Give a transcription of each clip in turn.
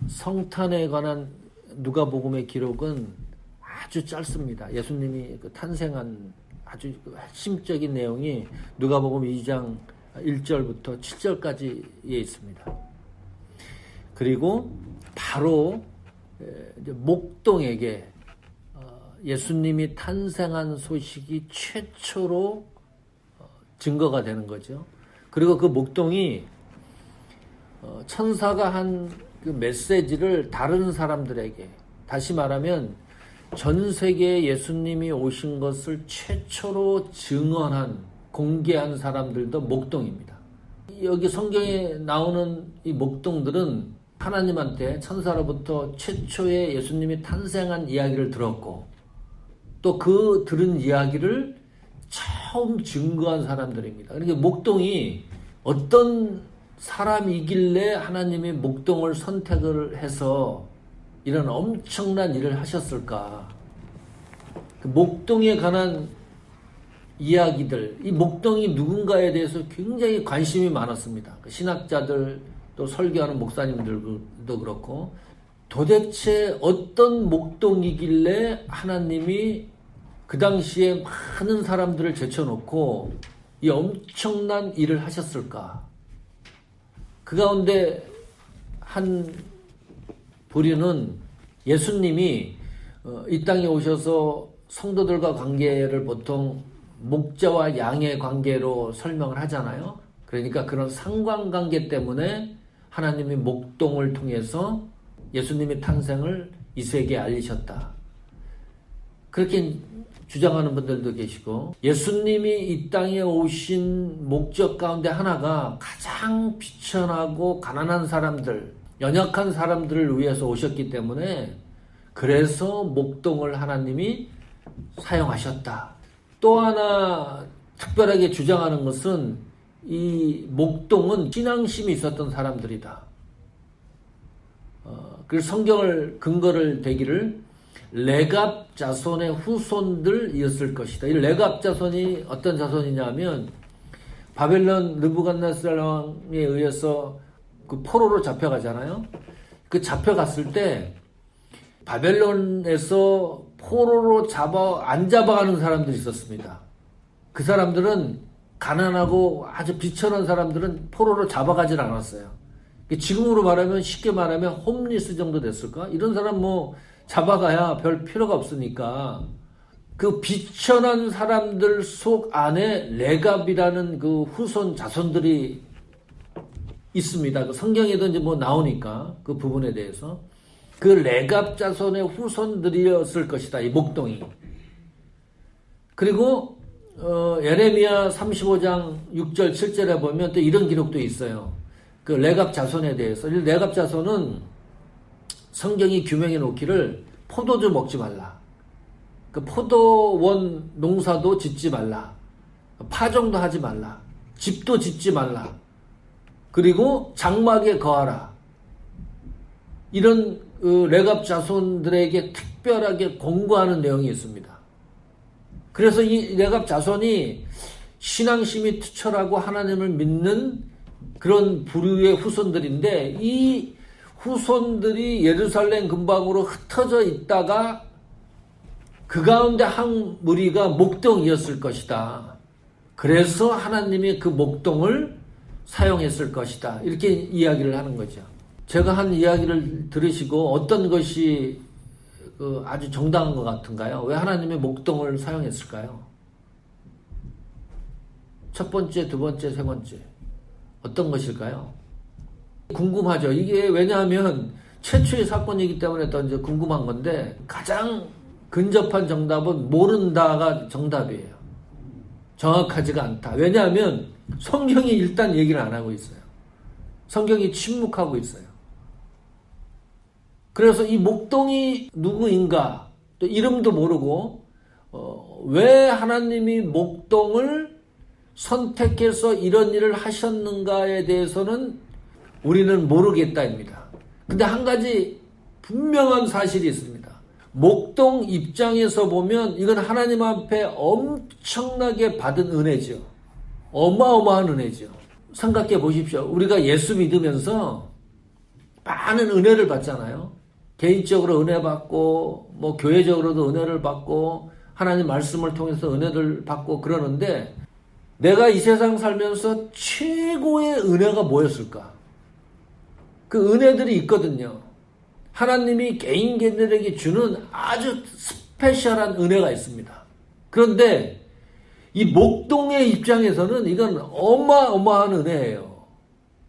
성탄에 관한 누가복음의 기록은 아주 짧습니다. 예수님이 탄생한 아주 핵심적인 내용이 누가복음 2장 1절부터 7절까지에 있습니다. 그리고 바로 목동에게 예수님이 탄생한 소식이 최초로 증거가 되는 거죠. 그리고 그 목동이 천사가 한 그 메시지를 다른 사람들에게, 다시 말하면 전 세계에 예수님이 오신 것을 최초로 증언한, 공개한 사람들도 목동입니다. 여기 성경에 나오는 이 목동들은 하나님한테 천사로부터 최초의 예수님이 탄생한 이야기를 들었고, 또 그 들은 이야기를 처음 증거한 사람들입니다. 그러니까 목동이 어떤 사람이길래 하나님이 목동을 선택을 해서 이런 엄청난 일을 하셨을까? 그 목동에 관한 이야기들, 이 목동이 누군가에 대해서 굉장히 관심이 많았습니다. 신학자들, 또 설교하는 목사님들도 그렇고, 도대체 어떤 목동이길래 하나님이 그 당시에 많은 사람들을 제쳐놓고 이 엄청난 일을 하셨을까? 그 가운데 한 부류는 예수님이 이 땅에 오셔서 성도들과 관계를 보통 목자와 양의 관계로 설명을 하잖아요. 그러니까 그런 상관관계 때문에 하나님이 목동을 통해서 예수님의 탄생을 이 세계에 알리셨다. 그렇게 주장하는 분들도 계시고, 예수님이 이 땅에 오신 목적 가운데 하나가 가장 비천하고 가난한 사람들, 연약한 사람들을 위해서 오셨기 때문에 그래서 목동을 하나님이 사용하셨다. 또 하나 특별하게 주장하는 것은 이 목동은 신앙심이 있었던 사람들이다. 그래서 성경을 근거를 대기를 레갑 자손의 후손들이었을 것이다. 이 레갑 자손이 어떤 자손이냐면 바벨론 느부갓네살 왕에 의해서 그 포로로 잡혀가잖아요. 그 잡혀갔을 때 바벨론에서 포로로 안 잡아가는 사람들이 있었습니다. 그 사람들은 가난하고 아주 비천한 사람들은 포로로 잡아가질 않았어요. 지금으로 말하면, 쉽게 말하면 홈리스 정도 됐을까? 이런 사람 잡아가야 별 필요가 없으니까 그 비천한 사람들 속 안에 레갑이라는 그 후손 자손들이 있습니다. 그 성경에도 이제 나오니까 그 부분에 대해서 그 레갑 자손의 후손들이었을 것이다. 이 목동이. 그리고 예레미야 35장 6절 7절에 보면 또 이런 기록도 있어요. 그 레갑 자손에 대해서. 레갑 자손은 성경이 규명해 놓기를 포도주 먹지 말라. 그 포도원 농사도 짓지 말라. 파종도 하지 말라. 집도 짓지 말라. 그리고 장막에 거하라. 이런 레갑 자손들에게 특별하게 권고하는 내용이 있습니다. 그래서 이 레갑 자손이 신앙심이 투철하고 하나님을 믿는 그런 부류의 후손들인데, 이 후손들이 예루살렘 근방으로 흩어져 있다가 그 가운데 한 무리가 목동이었을 것이다. 그래서 하나님이 그 목동을 사용했을 것이다. 이렇게 이야기를 하는 거죠. 제가 한 이야기를 들으시고 어떤 것이 아주 정당한 것 같은가요? 왜 하나님이 목동을 사용했을까요? 첫 번째, 두 번째, 세 번째. 어떤 것일까요? 궁금하죠. 이게 왜냐하면 최초의 사건이기 때문에 더 이제 궁금한 건데, 가장 근접한 정답은 모른다가 정답이에요. 정확하지가 않다. 왜냐하면 성경이 일단 얘기를 안 하고 있어요. 성경이 침묵하고 있어요. 그래서 이 목동이 누구인가, 또 이름도 모르고 왜 하나님이 목동을 선택해서 이런 일을 하셨는가에 대해서는 우리는 모르겠다입니다. 근데 한 가지 분명한 사실이 있습니다. 목동 입장에서 보면 이건 하나님 앞에 엄청나게 받은 은혜죠. 어마어마한 은혜죠. 생각해 보십시오. 우리가 예수 믿으면서 많은 은혜를 받잖아요. 개인적으로 은혜 받고 뭐 교회적으로도 은혜를 받고 하나님 말씀을 통해서 은혜를 받고 그러는데 내가 이 세상 살면서 최고의 은혜가 뭐였을까? 그 은혜들이 있거든요. 하나님이 개인들에게 주는 아주 스페셜한 은혜가 있습니다. 그런데 이 목동의 입장에서는 이건 어마어마한 은혜예요.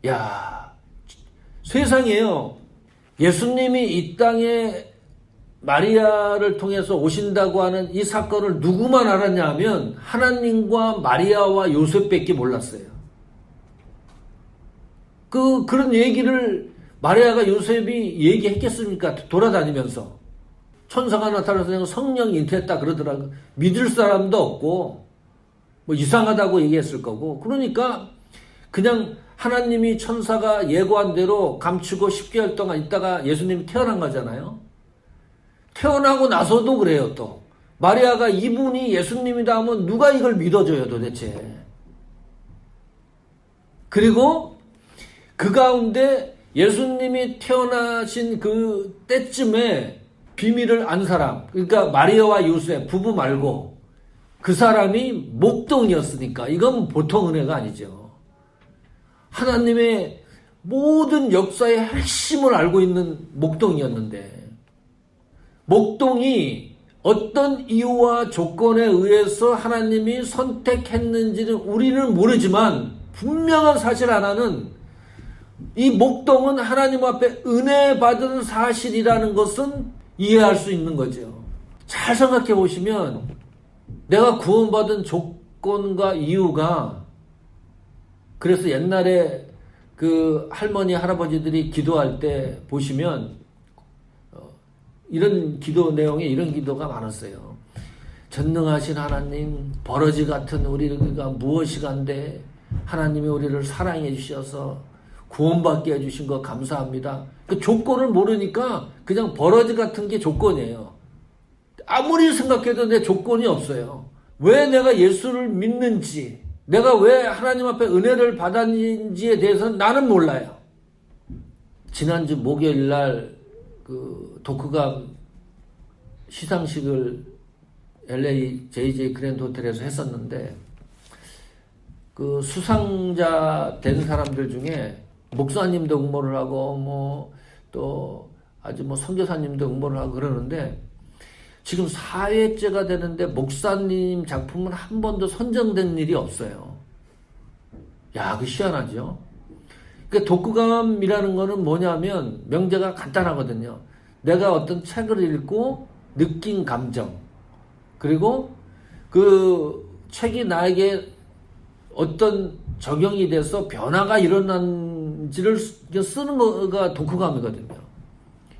야, 세상에요. 예수님이 이 땅에 마리아를 통해서 오신다고 하는 이 사건을 누구만 알았냐 하면 하나님과 마리아와 요셉밖에 몰랐어요. 그런 얘기를 마리아가 요셉이 얘기했겠습니까? 돌아다니면서. 천사가 나타나서 성령이 잉태했다 그러더라고요. 믿을 사람도 없고 뭐 이상하다고 얘기했을 거고. 그러니까 그냥 하나님이 천사가 예고한 대로 감추고 10개월 동안 있다가 예수님이 태어난 거잖아요. 태어나고 나서도 그래요. 또 마리아가 이분이 예수님이다 하면 누가 이걸 믿어줘요 도대체. 그리고 그 가운데 예수님이 태어나신 그 때쯤에 비밀을 안 사람, 그러니까 마리아와 요셉 부부 말고 그 사람이 목동이었으니까 이건 보통 은혜가 아니죠. 하나님의 모든 역사의 핵심을 알고 있는 목동이었는데 목동이 어떤 이유와 조건에 의해서 하나님이 선택했는지는 우리는 모르지만 분명한 사실 하나는 이 목동은 하나님 앞에 은혜 받은 사실이라는 것은 이해할 수 있는 거죠. 잘 생각해 보시면 내가 구원받은 조건과 이유가 그래서 옛날에 그 할머니 할아버지들이 기도할 때 보시면 이런 기도 내용에 이런 기도가 많았어요. 전능하신 하나님, 버러지 같은 우리가 무엇이간데 하나님이 우리를 사랑해 주셔서 구원받게 해주신 거 감사합니다. 그 조건을 모르니까 그냥 버러지 같은 게 조건이에요. 아무리 생각해도 내 조건이 없어요. 왜 내가 예수를 믿는지, 내가 왜 하나님 앞에 은혜를 받았는지에 대해서는 나는 몰라요. 지난주 목요일 날 그 독후감 시상식을 LA JJ 그랜드 호텔에서 했었는데 그 수상자 된 사람들 중에 목사님도 응모를 하고 뭐 또 아주 뭐 선교사님도 응모를 하고 그러는데 지금 4회째가 되는데 목사님 작품은 한 번도 선정된 일이 없어요. 야, 그 희한하죠. 그러니까 독후감이라는 거는 뭐냐면 명제가 간단하거든요. 내가 어떤 책을 읽고 느낀 감정 그리고 그 책이 나에게 어떤 적용이 돼서 변화가 일어난지를 쓰는 거가 독후감이거든요.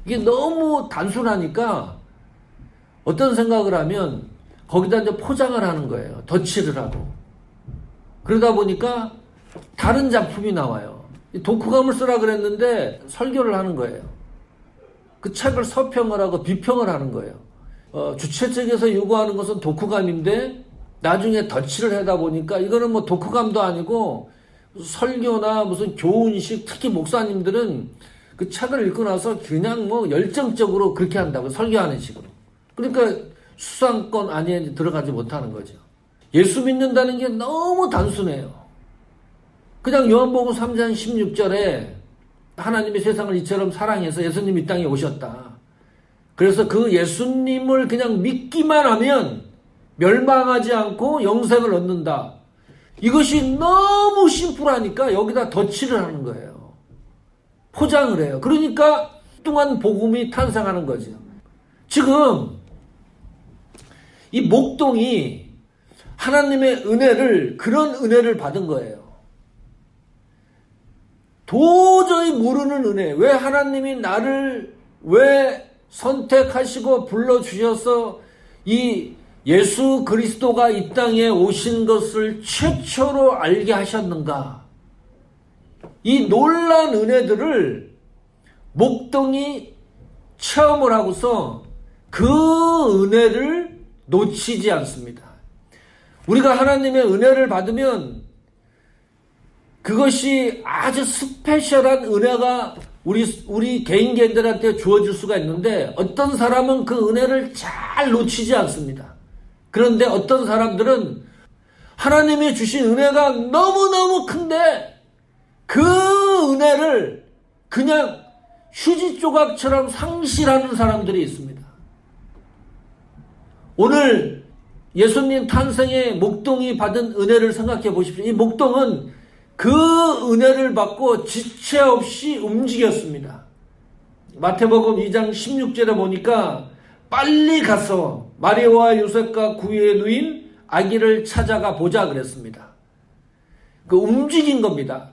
이게 너무 단순하니까 어떤 생각을 하면 거기다 이제 포장을 하는 거예요. 덧칠을 하고. 그러다 보니까 다른 작품이 나와요. 독후감을 쓰라 그랬는데 설교를 하는 거예요. 그 책을 서평을 하고 비평을 하는 거예요. 주최 측에서 요구하는 것은 독후감인데 나중에 덧칠을 하다 보니까 이거는 뭐 독후감도 아니고 설교나 무슨 교훈식, 특히 목사님들은 그 책을 읽고 나서 그냥 뭐 열정적으로 그렇게 한다고 설교하는 식으로. 그러니까 수상권 안에 들어가지 못하는 거죠. 예수 믿는다는 게 너무 단순해요. 그냥 요한복음 3장 16절에 하나님이 세상을 이처럼 사랑해서 예수님이 이 땅에 오셨다. 그래서 그 예수님을 그냥 믿기만 하면 멸망하지 않고 영생을 얻는다. 이것이 너무 심플하니까 여기다 덧칠을 하는 거예요. 포장을 해요. 그러니까 뚱한 복음이 탄생하는 거죠. 지금 이 목동이 하나님의 은혜를, 그런 은혜를 받은 거예요. 도저히 모르는 은혜. 왜 하나님이 나를 왜 선택하시고 불러주셔서 이 예수 그리스도가 이 땅에 오신 것을 최초로 알게 하셨는가? 이 놀라운 은혜들을 목동이 체험을 하고서 그 은혜를 놓치지 않습니다. 우리가 하나님의 은혜를 받으면 그것이 아주 스페셜한 은혜가 우리 개인들한테 주어질 수가 있는데 어떤 사람은 그 은혜를 잘 놓치지 않습니다. 그런데 어떤 사람들은 하나님이 주신 은혜가 너무너무 큰데 그 은혜를 그냥 휴지 조각처럼 상실하는 사람들이 있습니다. 오늘 예수님 탄생의 목동이 받은 은혜를 생각해 보십시오. 이 목동은 그 은혜를 받고 지체 없이 움직였습니다. 마태복음 2장 16절에 보니까 빨리 가서 마리아와 요셉과 구유에 누인 아기를 찾아가 보자 그랬습니다. 그 움직인 겁니다.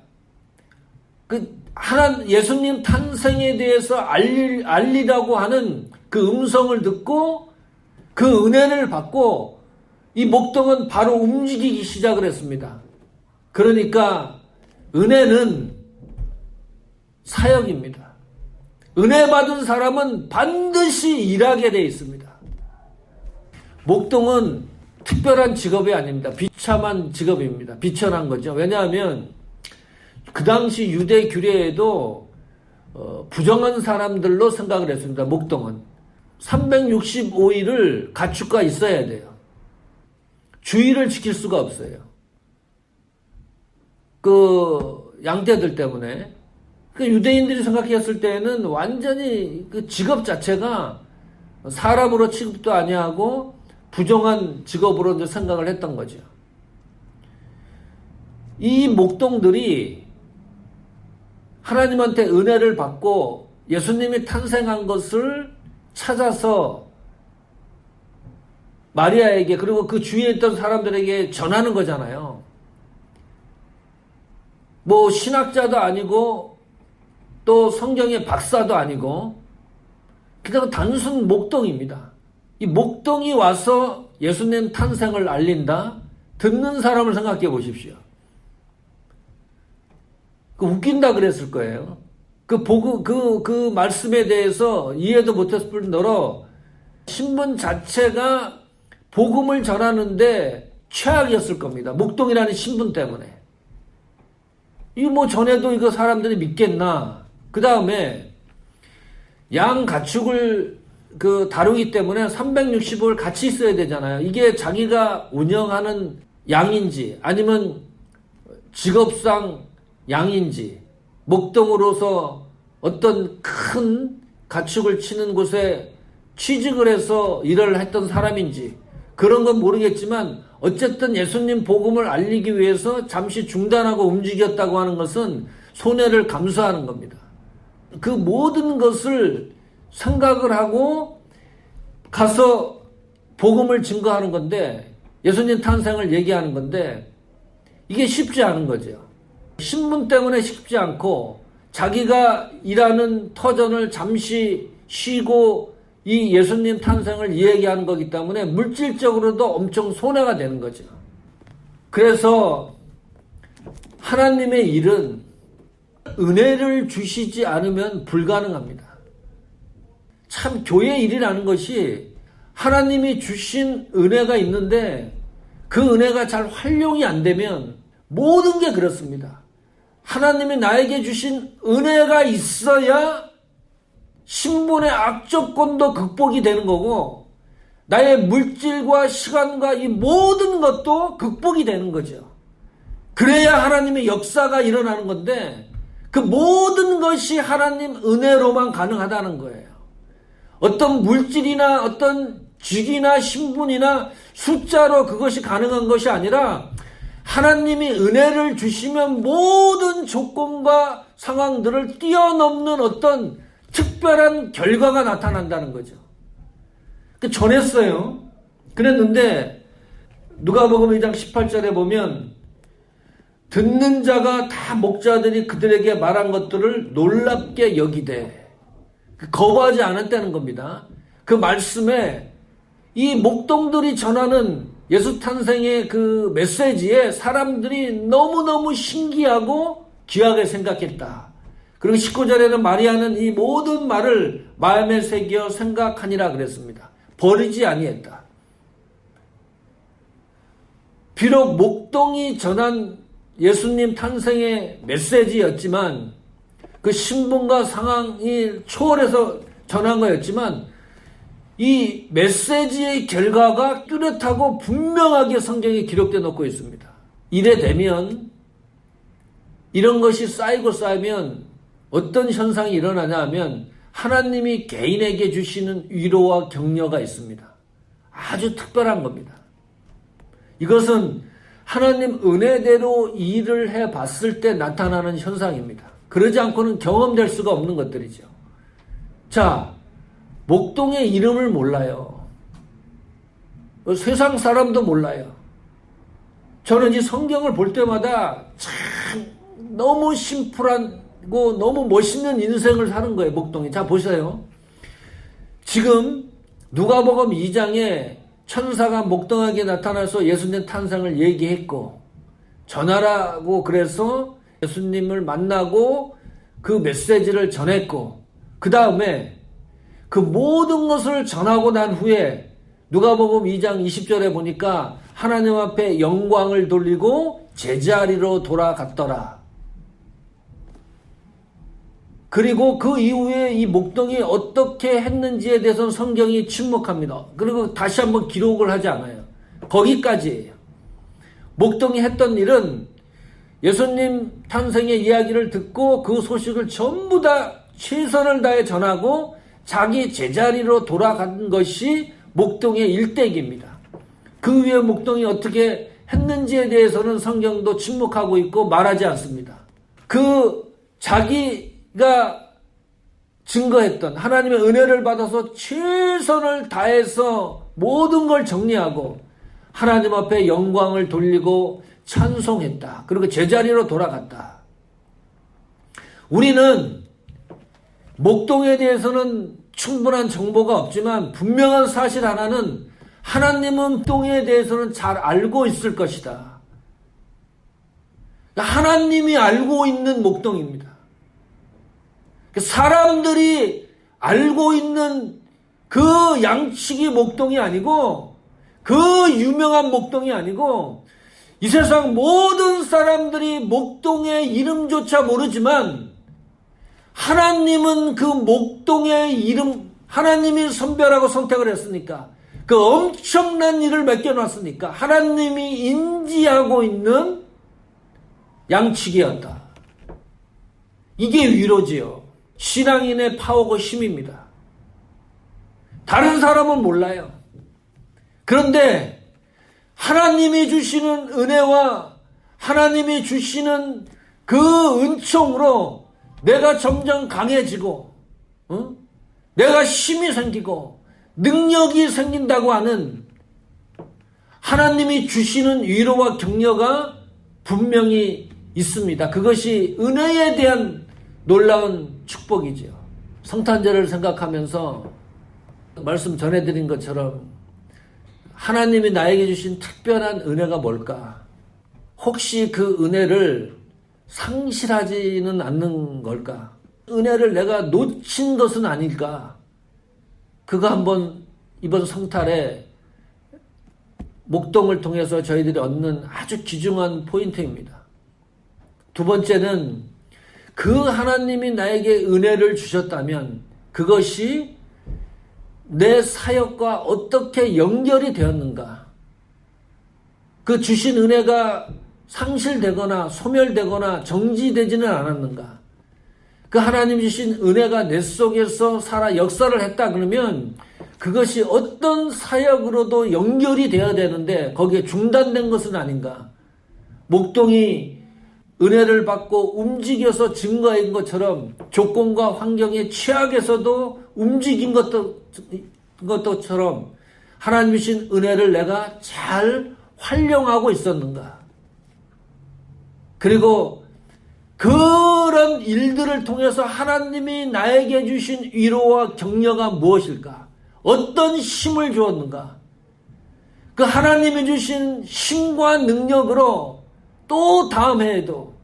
예수님 탄생에 대해서 알리라고 하는 그 음성을 듣고 그 은혜를 받고 이 목동은 바로 움직이기 시작을 했습니다. 그러니까 은혜는 사역입니다. 은혜 받은 사람은 반드시 일하게 되어 있습니다. 목동은 특별한 직업이 아닙니다. 비참한 직업입니다. 비천한 거죠. 왜냐하면 그 당시 유대 규례에도 부정한 사람들로 생각을 했습니다. 목동은 365일을 가축과 있어야 돼요. 주의를 지킬 수가 없어요. 그 양떼들 때문에. 그 유대인들이 생각했을 때는 완전히 그 직업 자체가 사람으로 취급도 아니하고 부정한 직업으로 이제 생각을 했던 거죠. 이 목동들이 하나님한테 은혜를 받고 예수님이 탄생한 것을 찾아서 마리아에게 그리고 그 주위에 있던 사람들에게 전하는 거잖아요. 뭐 신학자도 아니고 또 성경의 박사도 아니고 그냥 단순 목동입니다. 이 목동이 와서 예수님 탄생을 알린다? 듣는 사람을 생각해 보십시오. 그 웃긴다 그랬을 거예요. 그 말씀에 대해서 이해도 못했을 뿐더러 신분 자체가 복음을 전하는데 최악이었을 겁니다. 목동이라는 신분 때문에. 이거 뭐 전에도 이거 사람들이 믿겠나. 그 다음에 양 가축을 다루기 때문에 365일 같이 있어야 되잖아요. 이게 자기가 운영하는 양인지 아니면 직업상 양인지 목동으로서 어떤 큰 가축을 치는 곳에 취직을 해서 일을 했던 사람인지 그런 건 모르겠지만 어쨌든 예수님 복음을 알리기 위해서 잠시 중단하고 움직였다고 하는 것은 손해를 감수하는 겁니다. 그 모든 것을 생각을 하고 가서 복음을 증거하는 건데 예수님 탄생을 얘기하는 건데 이게 쉽지 않은 거죠. 신분 때문에 쉽지 않고 자기가 일하는 터전을 잠시 쉬고 이 예수님 탄생을 이야기하는 거기 때문에 물질적으로도 엄청 손해가 되는 거죠. 그래서 하나님의 일은 은혜를 주시지 않으면 불가능합니다. 참 교회 일이라는 것이 하나님이 주신 은혜가 있는데 그 은혜가 잘 활용이 안 되면 모든 게 그렇습니다. 하나님이 나에게 주신 은혜가 있어야 신분의 악조건도 극복이 되는 거고 나의 물질과 시간과 이 모든 것도 극복이 되는 거죠. 그래야 하나님의 역사가 일어나는 건데 그 모든 것이 하나님 은혜로만 가능하다는 거예요. 어떤 물질이나 어떤 직이나 신분이나 숫자로 그것이 가능한 것이 아니라 하나님이 은혜를 주시면 모든 조건과 상황들을 뛰어넘는 어떤 특별한 결과가 나타난다는 거죠. 전했어요. 그랬는데 누가복음 2장 18절에 보면 듣는 자가 다 목자들이 그들에게 말한 것들을 놀랍게 여기되 거부하지 않았다는 겁니다. 그 말씀에 이 목동들이 전하는 예수 탄생의 그 메시지에 사람들이 너무너무 신기하고 귀하게 생각했다. 그리고 19절에는 마리아는 이 모든 말을 마음에 새겨 생각하니라 그랬습니다. 버리지 아니했다. 비록 목동이 전한 예수님 탄생의 메시지였지만 그 신분과 상황이 초월해서 전한 거였지만 이 메시지의 결과가 뚜렷하고 분명하게 성경에 기록되어 놓고 있습니다. 이래 되면 이런 것이 쌓이고 쌓이면 어떤 현상이 일어나냐 하면 하나님이 개인에게 주시는 위로와 격려가 있습니다. 아주 특별한 겁니다. 이것은 하나님 은혜대로 일을 해봤을 때 나타나는 현상입니다. 그러지 않고는 경험될 수가 없는 것들이죠. 자, 목동의 이름을 몰라요. 세상 사람도 몰라요. 저는 이 성경을 볼 때마다 참 너무 심플하고 너무 멋있는 인생을 사는 거예요, 목동이. 자, 보세요. 지금 누가복음 2장에 천사가 목동에게 나타나서 예수님 탄생을 얘기했고 전하라고 그래서 예수님을 만나고 그 메시지를 전했고 그 다음에 그 모든 것을 전하고 난 후에 누가복음 2장 20절에 보니까 하나님 앞에 영광을 돌리고 제자리로 돌아갔더라. 그리고 그 이후에 이 목동이 어떻게 했는지에 대해서는 성경이 침묵합니다. 그리고 다시 한번 기록을 하지 않아요. 거기까지예요. 목동이 했던 일은 예수님 탄생의 이야기를 듣고 그 소식을 전부 다 최선을 다해 전하고 자기 제자리로 돌아간 것이 목동의 일대기입니다. 그 위에 목동이 어떻게 했는지에 대해서는 성경도 침묵하고 있고 말하지 않습니다. 그 자기가 증거했던 하나님의 은혜를 받아서 최선을 다해서 모든 걸 정리하고 하나님 앞에 영광을 돌리고 찬송했다. 그리고 제자리로 돌아갔다. 우리는 목동에 대해서는 충분한 정보가 없지만 분명한 사실 하나는 하나님은 목동에 대해서는 잘 알고 있을 것이다. 하나님이 알고 있는 목동입니다. 사람들이 알고 있는 그 양치기 목동이 아니고 그 유명한 목동이 아니고 이 세상 모든 사람들이 목동의 이름조차 모르지만 하나님은 그 목동의 이름, 하나님이 선별하고 선택을 했으니까 그 엄청난 일을 맡겨놨으니까 하나님이 인지하고 있는 양치기였다. 이게 위로지요. 신앙인의 파워고 힘입니다. 다른 사람은 몰라요. 그런데 하나님이 주시는 은혜와 하나님이 주시는 그 은총으로 내가 점점 강해지고 내가 힘이 생기고 능력이 생긴다고 하는 하나님이 주시는 위로와 격려가 분명히 있습니다. 그것이 은혜에 대한 놀라운 축복이죠. 성탄절을 생각하면서 말씀 전해드린 것처럼 하나님이 나에게 주신 특별한 은혜가 뭘까? 혹시 그 은혜를 상실하지는 않는 걸까? 은혜를 내가 놓친 것은 아닐까? 그거 한번 이번 성탄에 목동을 통해서 저희들이 얻는 아주 귀중한 포인트입니다. 두 번째는 그 하나님이 나에게 은혜를 주셨다면 그것이 내 사역과 어떻게 연결이 되었는가? 그 주신 은혜가 상실되거나 소멸되거나 정지되지는 않았는가? 그 하나님 주신 은혜가 내 속에서 살아 역사를 했다 그러면 그것이 어떤 사역으로도 연결이 되어야 되는데 거기에 중단된 것은 아닌가? 목동이 은혜를 받고 움직여서 증거한 것처럼 조건과 환경의 최악에서도 움직인 것처럼 하나님 주신 은혜를 내가 잘 활용하고 있었는가? 그리고 그런 일들을 통해서 하나님이 나에게 주신 위로와 격려가 무엇일까? 어떤 힘을 주었는가? 그 하나님이 주신 힘과 능력으로 또 다음 해에도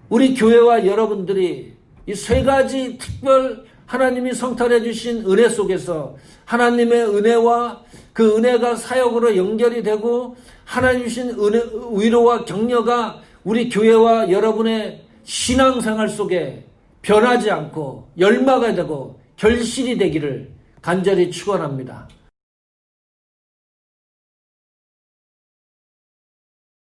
우리 교회와 여러분들이 이 세 가지 특별 하나님이 성탄해 주신 은혜 속에서 하나님의 은혜와 그 은혜가 사역으로 연결이 되고 하나님 주신 은혜, 위로와 격려가 우리 교회와 여러분의 신앙생활 속에 변하지 않고 열마가 되고 결실이 되기를 간절히 축원합니다.